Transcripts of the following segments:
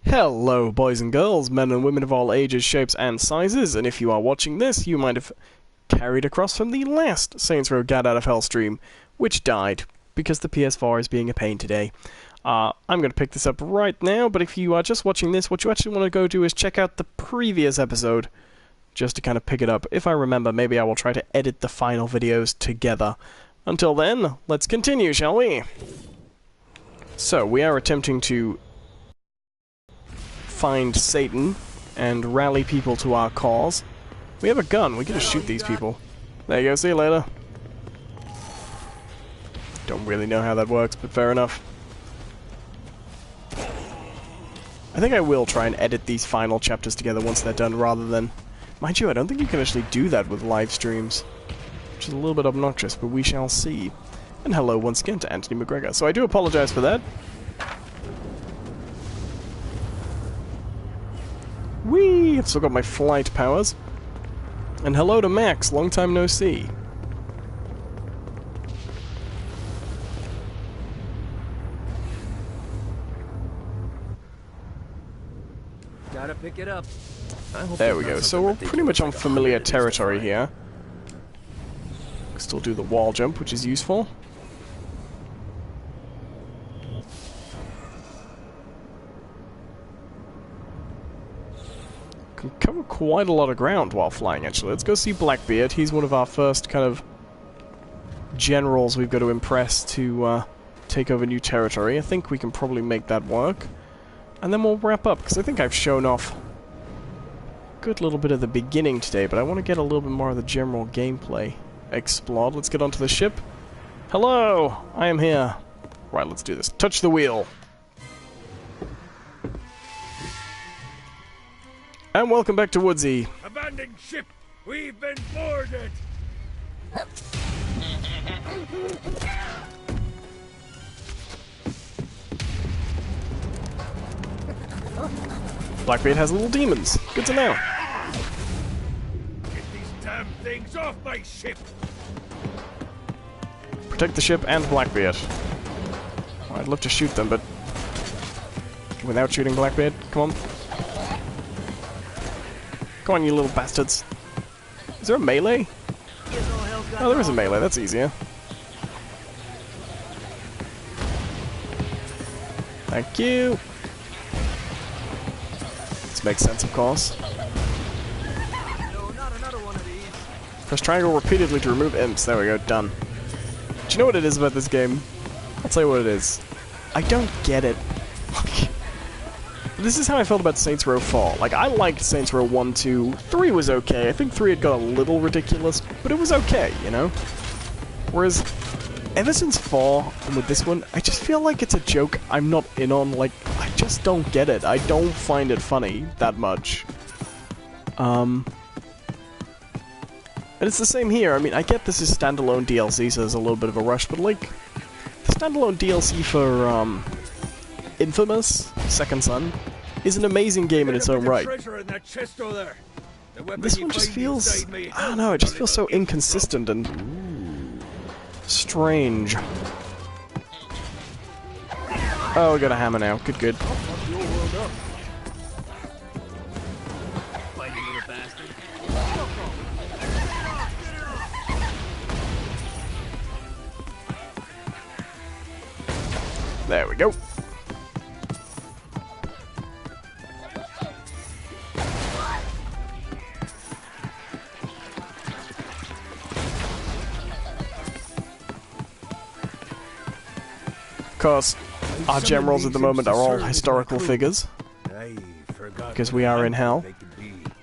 Hello, boys and girls, men and women of all ages, shapes, and sizes, and if you are watching this, you might have carried across from the last Saints Row Get Out of Hell stream, which died, because the PS4 is being a pain today. I'm going to pick this up right now, but if you are just watching this, what you actually want to go do is check out the previous episode, just to kind of pick it up. If I remember, maybe I will try to edit the final videos together. Until then, let's continue, shall we? So, we are attempting to find Satan and rally people to our cause. We have a gun, we can just shoot these people. There you go, see you later. Don't really know how that works, but fair enough. I think I will try and edit these final chapters together once they're done, rather than... Mind you, I don't think you can actually do that with live streams, which is a little bit obnoxious, but we shall see. And hello once again to Anthony McGregor. So I do apologize for that. Whee! I've still got my flight powers. And hello to Max, long time no see. Gotta pick it up. There we go, so we're pretty much on familiar territory here. Still do the wall jump, which is useful. Can cover quite a lot of ground while flying, actually. Let's go see Blackbeard. He's one of our first kind of generals we've got to impress to take over new territory. I think we can probably make that work. And then we'll wrap up, because I think I've shown off a good little bit of the beginning today, but I want to get a little bit more of the general gameplay explored. Let's get onto the ship. Hello! I am here. Right, let's do this. Touch the wheel. And welcome back to Woodsy. Abandoned ship! We've been boarded! Blackbeard has little demons. Good to know. Get these damn things off my ship! Protect the ship and Blackbeard. Well, I'd love to shoot them, but without shooting Blackbeard, come on. Come on, you little bastards. Is there a melee? Oh, there is a melee. That's easier. Thank you. This makes sense, of course. Press triangle repeatedly to remove imps. There we go, done. Do you know what it is about this game? I'll tell you what it is. I don't get it. This is how I felt about Saints Row 4. Like, I liked Saints Row 1, 2, 3 was okay. I think 3 had got a little ridiculous, but it was okay, you know? Whereas, ever since 4, and with this one, I just feel like it's a joke I'm not in on. Like, I just don't get it. I don't find it funny that much. And it's the same here. I mean, I get this is standalone DLC, so there's a little bit of a rush, but, like, the standalone DLC for, Infamous, Second Son, is an amazing game in its own right. This one just feels... I don't know, it just feels so inconsistent and... strange. Oh, we got a hammer now. Good, good. There we go. Of course, our generals at the moment are all historical figures, because we are in hell,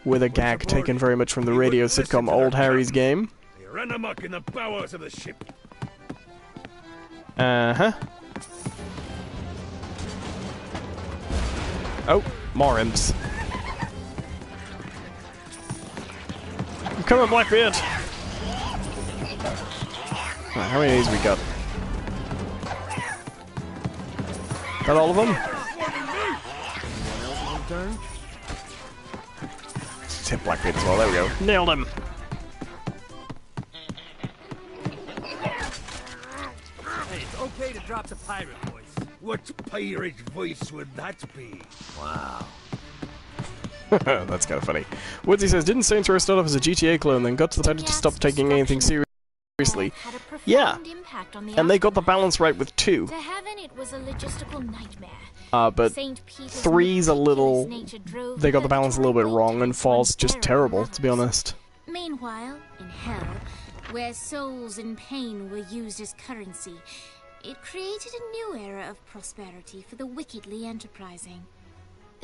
with a gag taken very much from the radio sitcom Old Harry's Game. They ran amok in the bowels of the ship. Uh-huh. Oh, more imps. I'm coming, Blackbeard! Right, how many of these we got? Got all of them? Let's hit Blackbeard as well, there we go. Nailed him! Hey, it's okay to drop the pirate voice. What pirate voice would that be? Wow. That's kind of funny. Woodsy says, didn't Saints Row start off as a GTA clone, then got decided to stop taking anything seriously? Yeah, and they got the balance right with 2. To Heaven, it was a logistical nightmare. But 3's a little... They got the balance a little bit wrong, and 4's just terrible, to be honest. Meanwhile, in Hell, where souls in pain were used as currency, it created a new era of prosperity for the wickedly enterprising.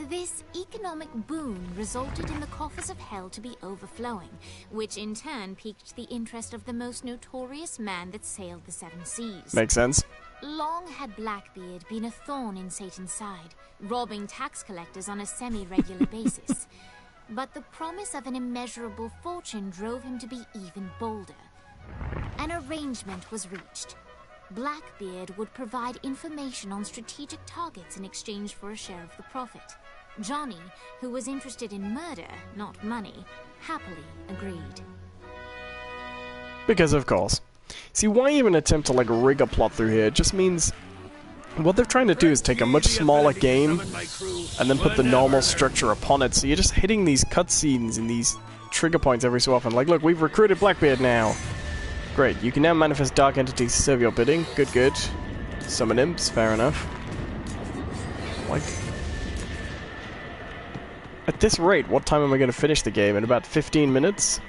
This economic boon resulted in the coffers of Hell to be overflowing, which in turn piqued the interest of the most notorious man that sailed the 7 seas. Makes sense. Long had Blackbeard been a thorn in Satan's side, robbing tax collectors on a semi-regular basis. But the promise of an immeasurable fortune drove him to be even bolder. An arrangement was reached. Blackbeard would provide information on strategic targets in exchange for a share of the profit. Johnny, who was interested in murder, not money, happily agreed. Because of course. See, why even attempt to, like, rig a plot through here? It just means... What they're trying to do is take a much smaller game and then put the normal structure upon it, so you're just hitting these cutscenes and these trigger points every so often. Like, look, we've recruited Blackbeard now. Great, you can now manifest dark entities to serve your bidding. Good, good. Summon imps, fair enough. Like... At this rate, what time am I going to finish the game? In about 15 minutes?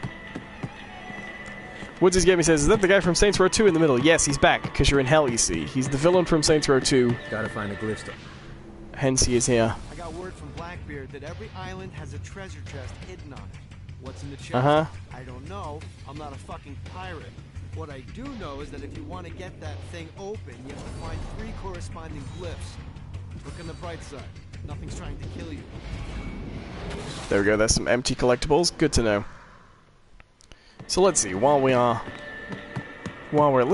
Woodsy's Gaming says, is that the guy from Saints Row 2 in the middle? Yes, he's back, because you're in Hell, you see. He's the villain from Saints Row 2. Gotta find a glyph. Hence he is here. I got word from Blackbeard that every island has a treasure chest hidden on it. What's in the chest? Uh-huh. I don't know. I'm not a fucking pirate. What I do know is that if you want to get that thing open, you have to find 3 corresponding glyphs. Look on the bright side. Nothing's trying to kill you. There we go, there's some empty collectibles. Good to know. So let's see, let's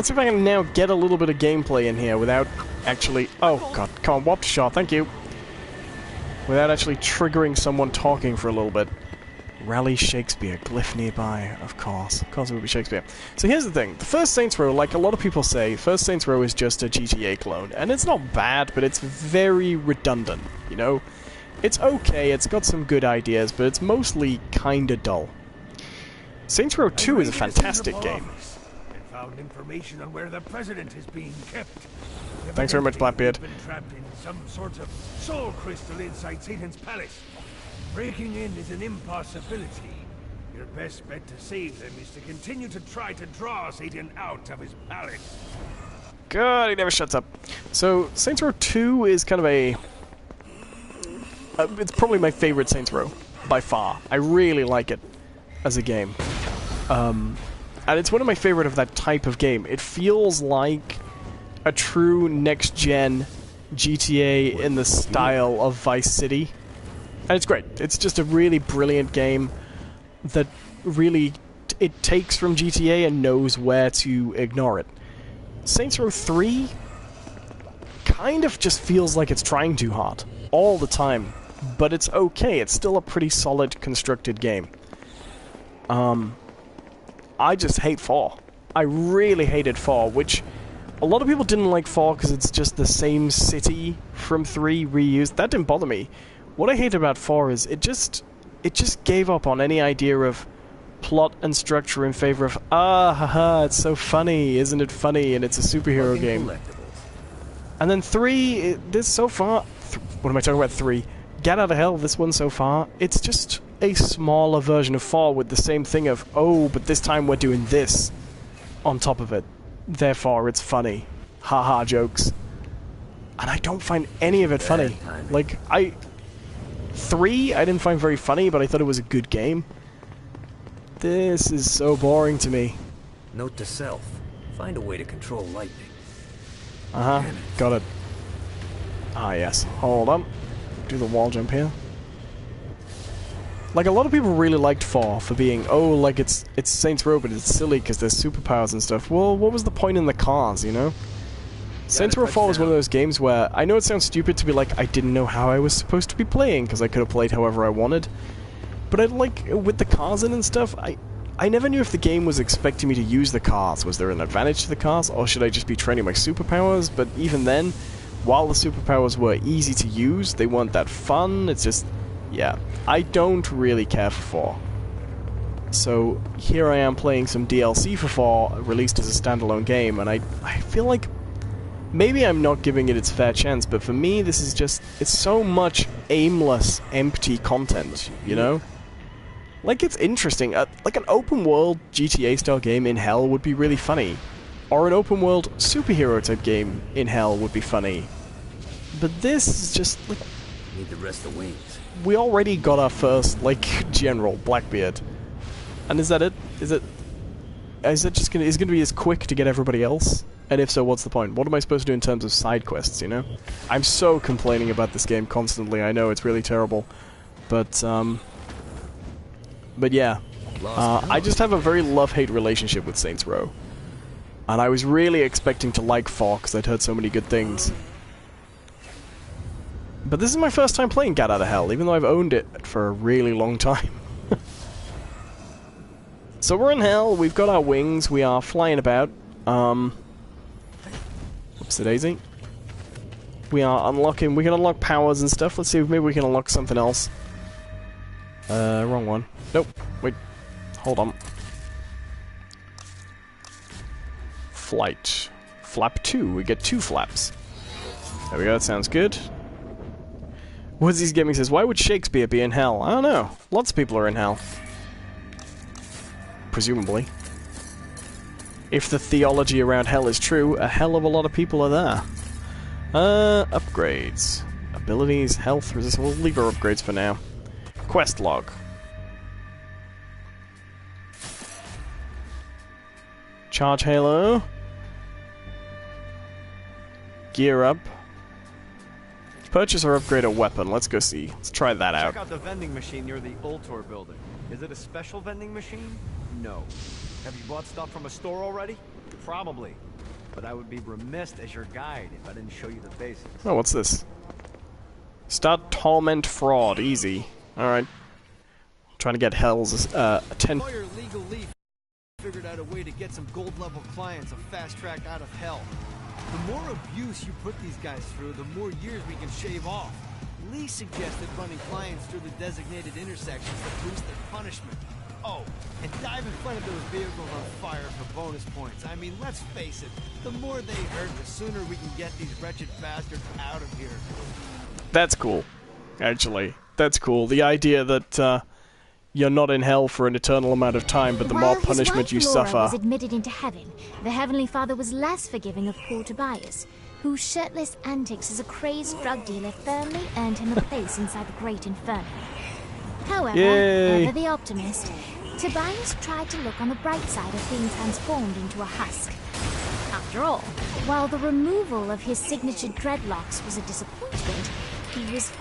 see if I can now get a little bit of gameplay in here without actually... Oh, God, come on, warp shot, thank you. Without actually triggering someone talking for a little bit. Rally Shakespeare, glyph nearby, of course. Of course it would be Shakespeare. So here's the thing, the first Saints Row, like a lot of people say, first Saints Row is just a GTA clone. And it's not bad, but it's very redundant, you know? It's okay, it's got some good ideas, but it's mostly kinda dull. Saints Row 2 is a fantastic game. And found information on where the president is being kept. Thanks very much, Blackbeard. Been trapped in some sort of soul crystal inside Satan's palace. Breaking in is an impossibility. Your best bet to save them is to continue to try to draw Satan out of his palace. God, he never shuts up. So, Saints Row 2 is kind of a... it's probably my favorite Saints Row, by far. I really like it as a game. And it's one of my favorite of that type of game. It feels like a true next-gen GTA in the style of Vice City. And it's great. It's just a really brilliant game that really... it takes from GTA and knows where to ignore it. Saints Row 3 kind of just feels like it's trying too hard. All the time. But it's okay. It's still a pretty solid, constructed game. I just hate 4. I really hated 4, which a lot of people didn't like 4 because it's just the same city from 3 reused. That didn't bother me. What I hate about 4 is it just gave up on any idea of plot and structure in favor of, haha, it's so funny, isn't it funny, and it's a superhero game. And then 3, this so far... what am I talking about, 3? Get Out of Hell, this one so far, it's just a smaller version of 4 with the same thing of, oh, but this time we're doing this on top of it. Therefore, it's funny. Haha jokes. And I don't find any of it funny. Like, 3, I didn't find very funny, but I thought it was a good game. This is so boring to me. Note to self. Find a way to control lightning. Uh-huh, got it. Ah, yes. Hold on. Do the wall jump here. Like, a lot of people really liked 4 for being, oh, like, it's Saints Row, but it's silly because there's superpowers and stuff. Well, what was the point in the cars, you know? Saints Row 4 was one of those games where, I know it sounds stupid to be like, I didn't know how I was supposed to be playing, because I could have played however I wanted. But I like, with the cars in and stuff, I never knew if the game was expecting me to use the cars. Was there an advantage to the cars, or should I just be training my superpowers? But even then, while the superpowers were easy to use, they weren't that fun. It's just, yeah, I don't really care for 4. So here I am playing some DLC for 4, released as a standalone game, and I feel like maybe I'm not giving it its fair chance, but for me this is just, it's so much aimless, empty content, you know? Like, it's interesting, like an open world GTA style game in hell would be really funny. Or an open world superhero type game in hell would be funny. But this is just, like... Need the rest of wings. We already got our first, like, General, Blackbeard. And is that it? Is it just gonna, is it gonna be as quick to get everybody else? And if so, what's the point? What am I supposed to do in terms of side quests, you know? I'm so complaining about this game constantly, I know, it's really terrible. But yeah. I just have a very love-hate relationship with Saints Row. And I was really expecting to like 4, because I'd heard so many good things. But this is my first time playing Gat Out of Hell, even though I've owned it for a really long time. So we're in hell, we've got our wings, we are flying about. Whoopsie-daisy. We are unlocking, we can unlock powers and stuff. Let's see if maybe we can unlock something else. Wrong one. Nope, wait. Hold on. Flight. Flap 2, we get 2 flaps. There we go, that sounds good. Woodsy's Gaming says, why would Shakespeare be in hell? I don't know. Lots of people are in hell. Presumably. If the theology around hell is true, a hell of a lot of people are there. Upgrades. Abilities, health, resistance. We'll leave our upgrades for now. Quest log. Charge Halo. Gear up. Purchase or upgrade a weapon. Let's go see. Let's try that out. Check out the vending machine near the Ultor building. Is it a special vending machine? No. Have you bought stuff from a store already? Probably. But I would be remiss as your guide if I didn't show you the basics. Oh, what's this? Start Torment Fraud. Easy. Alright. Trying to get Hell's, 10... Lawyer Legal Leaf figured out a way to get some gold-level clients a fast track out of hell. The more abuse you put these guys through, the more years we can shave off. Lee suggested running clients through the designated intersections to boost their punishment. Oh, and dive in front of those vehicles on fire for bonus points. I mean, let's face it, the more they hurt, the sooner we can get these wretched bastards out of here. That's cool, actually. That's cool. The idea that, you're not in hell for an eternal amount of time, but the more punishment you suffer... While his wife Laura was admitted into heaven, the Heavenly Father was less forgiving of poor Tobias, whose shirtless antics as a crazed drug dealer firmly earned him a place inside the Great Inferno. However, ever the optimist, Tobias tried to look on the bright side of being transformed into a husk. After all, while the removal of his signature dreadlocks was a disappointment, he was